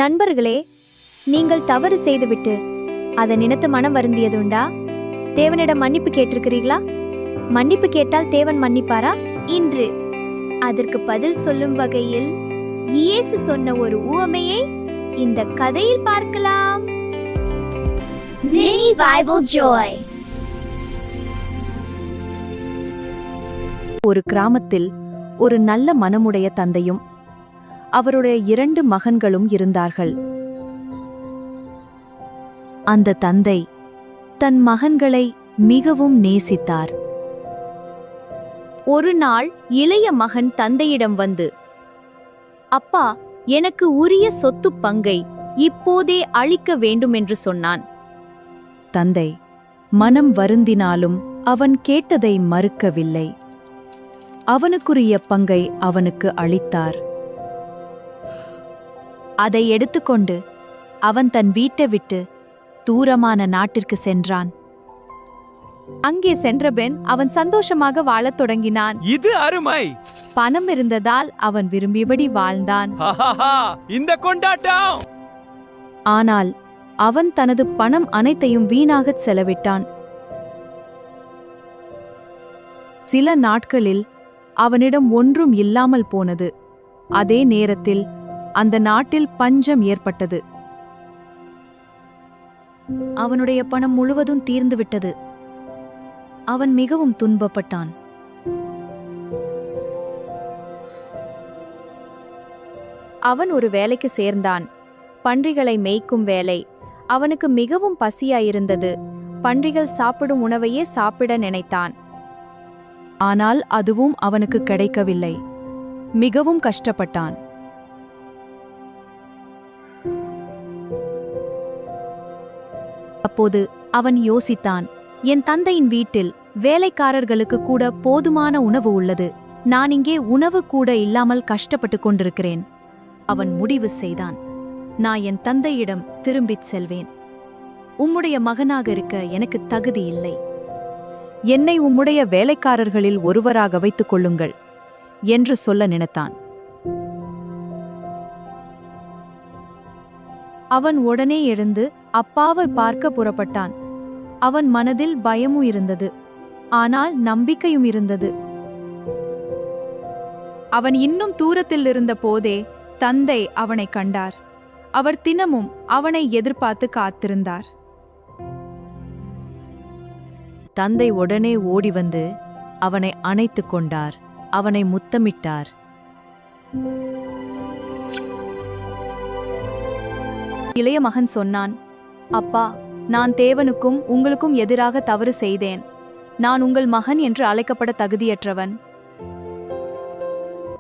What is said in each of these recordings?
நண்பர்களே, நீங்கள் தவறு செய்துவிட்டு அதை நினைத்து மனம் வருந்தியதுண்டா? தேவனிடம் மன்னிப்பு கேட்டிருக்கிறீர்களா? மன்னிப்பு கேட்டால் தேவன் மன்னிப்பாரா? இன்று அதற்கு பதில் சொல்லும் வகையில் இயேசு சொன்ன ஒரு உவமையை இந்த கதையில் பார்க்கலாம். Mini Bible Joy. ஒரு கிராமத்தில் ஒரு நல்ல மனமுடைய தந்தையும் அவருடைய 2 மகன்களும் இருந்தார்கள். அந்த தந்தை தன் மகன்களை மிகவும் நேசித்தார். ஒரு நாள் இளைய மகன் தந்தையிடம் வந்து, அப்பா, எனக்கு உரிய சொத்து பங்கை இப்போதே அளிக்க வேண்டும் என்று சொன்னான். தந்தை மனம் வருந்தினாலும் அவன் கேட்டதை மறுக்கவில்லை. அவனுக்குரிய பங்கை அவனுக்கு அளித்தார். அதை எடுத்துக்கொண்டு அவன் தன் வீட்டை விட்டு தூரமான நாட்டிற்கு சென்றான். அங்கே சென்றபின் அவன் சந்தோஷமாக வாழத் தொடங்கினான். இது அருமை. பணம் இருந்ததால் அவன் விரும்பியபடி வாழ்ந்தான். இந்த கொண்டாட்டம். ஆனால் அவன் தனது பணம் அனைத்தையும் வீணாகச் செலவிட்டான். சில நாட்களில் அவனிடம் ஒன்றும் இல்லாமல் போனது. அதே நேரத்தில் அந்த நாட்டில் பஞ்சம் ஏற்பட்டது. அவனுடைய பணம் முழுவதும் தீர்ந்துவிட்டது. அவன் மிகவும் துன்பப்பட்டான். அவன் ஒரு வேலைக்கு சேர்ந்தான். பன்றிகளை மேய்க்கும் வேலை. அவனுக்கு மிகவும் பசியாயிருந்தது. பன்றிகள் சாப்பிடும் உணவையே சாப்பிட நினைத்தான். ஆனால் அதுவும் அவனுக்கு கிடைக்கவில்லை. மிகவும் கஷ்டப்பட்டான். அப்போது அவன் யோசித்தான், என் தந்தையின் வீட்டில் வேலைக்காரர்களுக்கு கூட போதுமான உணவு உள்ளது. நான் இங்கே உணவு கூட இல்லாமல் கஷ்டப்பட்டு கொண்டிருக்கிறேன். அவன் முடிவு செய்தான், நான் என் தந்தையிடம் திரும்பிச் செல்வேன். உம்முடைய மகனாக இருக்க எனக்கு தகுதி இல்லை. என்னை உம்முடைய வேலைக்காரர்களில் ஒருவராக வைத்துக் கொள்ளுங்கள் என்று சொல்ல நினைத்தான். அவன் உடனே எழுந்து அப்பாவை பார்க்க புறப்பட்டான். அவன் மனதில் பயமும் இருந்தது, ஆனால் நம்பிக்கையும் இருந்தது. அவன் இன்னும் தூரத்தில் இருந்த போதே தந்தை அவனை கண்டார். அவர் தினமும் அவனை எதிர்பார்த்து காத்திருந்தார். தந்தை உடனே ஓடி வந்து அவனை அணைத்துக் கொண்டார். அவனை முத்தமிட்டார். இளைய மகன் சொன்னான், அப்பா, நான் தேவனுக்கும் உங்களுக்கும் எதிராக தவறு செய்தேன். நான் உங்கள் மகன் என்று அழைக்கப்பட தகுதியற்றவன்.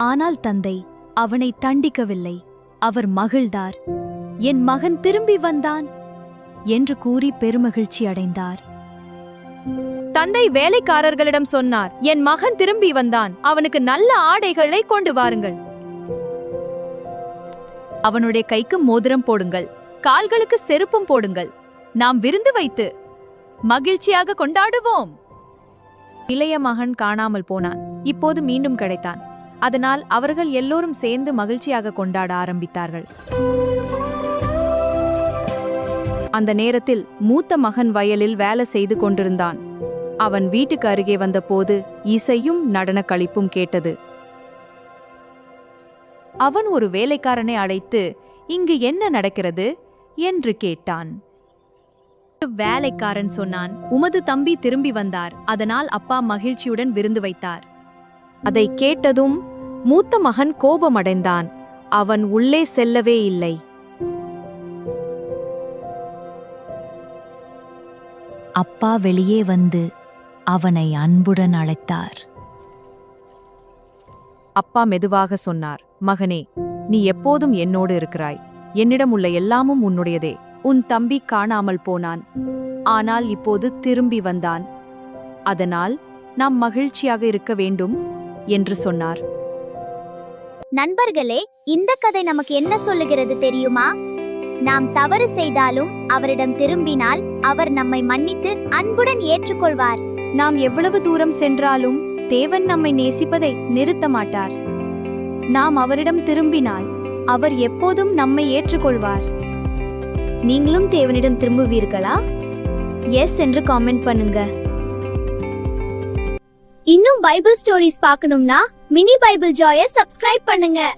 ஆனால் தந்தை அவனை தண்டிக்கவில்லை. அவர் மகிழ்ந்தார். என் மகன் திரும்பி வந்தான் என்று கூறி பெருமகிழ்ச்சி அடைந்தார். தந்தை வேலைக்காரர்களிடம் சொன்னார், என் மகன் திரும்பி வந்தான். அவனுக்கு நல்ல ஆடைகளை கொண்டு வாருங்கள். அவனுடைய கைக்கு மோதிரம் போடுங்கள், கால்களுக்கு செருப்பும் போடுங்கள். நாம் விருந்து வைத்து மகிழ்ச்சியாக கொண்டாடுவோம். இளைய மகன் காணாமல் போனான். இப்போது மீண்டும் கிடைத்தான். அதனால் அவர்கள் எல்லோரும் சேர்ந்து மகிழ்ச்சியாக கொண்டாட ஆரம்பித்தார்கள். அந்த நேரத்தில் மூத்த மகன் வயலில் வேலை செய்து கொண்டிருந்தான். அவன் வீட்டுக்கு அருகே வந்தபோது இசையும் நடன களிப்பும் கேட்டது. அவன் ஒரு வேலைக்காரனை அழைத்து, இங்கு என்ன நடக்கிறது என்று கேட்டான். வேலைக்காரன் சொன்னான், உமது தம்பி திரும்பி வந்தார். அதனால் அப்பா மகிழ்ச்சியுடன் விருந்து வைத்தார். அதை கேட்டதும் மூத்த மகன் கோபமடைந்தான். அவன் உள்ளே செல்லவே இல்லை. அப்பா வெளியே வந்து அவனை அன்புடன் அழைத்தார். அப்பா மெதுவாக சொன்னார், மகனே, நீ எப்போதும் என்னோடு இருக்கிறாய். என்னிடம் உள்ள எல்லாமும் உன்னுடையதே. உன் தம்பி காணாமல் போனான், ஆனால் இப்போது திரும்பி வந்தான். அதனால் நாம் மகிழ்ச்சியாக இருக்க வேண்டும் என்று சொன்னார். நண்பர்களே, இந்த கதை நமக்கு என்ன சொல்லுகிறது தெரியுமா? நாம் தவறு செய்தாலும் அவரிடம் திரும்பினால் அவர் நம்மை மன்னித்து அன்புடன் ஏற்றுக்கொள்வார். நாம் எவ்வளவு தூரம் சென்றாலும் தேவன் நம்மை நேசிப்பதை நிறுத்த மாட்டார். நாம் அவரிடம் திரும்பினால் அவர் எப்போதும் நம்மை ஏற்றுக்கொள்வார். நீங்களும் தேவனிடம் திரும்புவீர்களா? எஸ் என்று காமெண்ட் பண்ணுங்க. இன்னும் பைபிள் ஸ்டோரிஸ் பார்க்கணும்னா மினி பைபிள் ஜாயை சப்ஸ்கிரைப் பண்ணுங்க.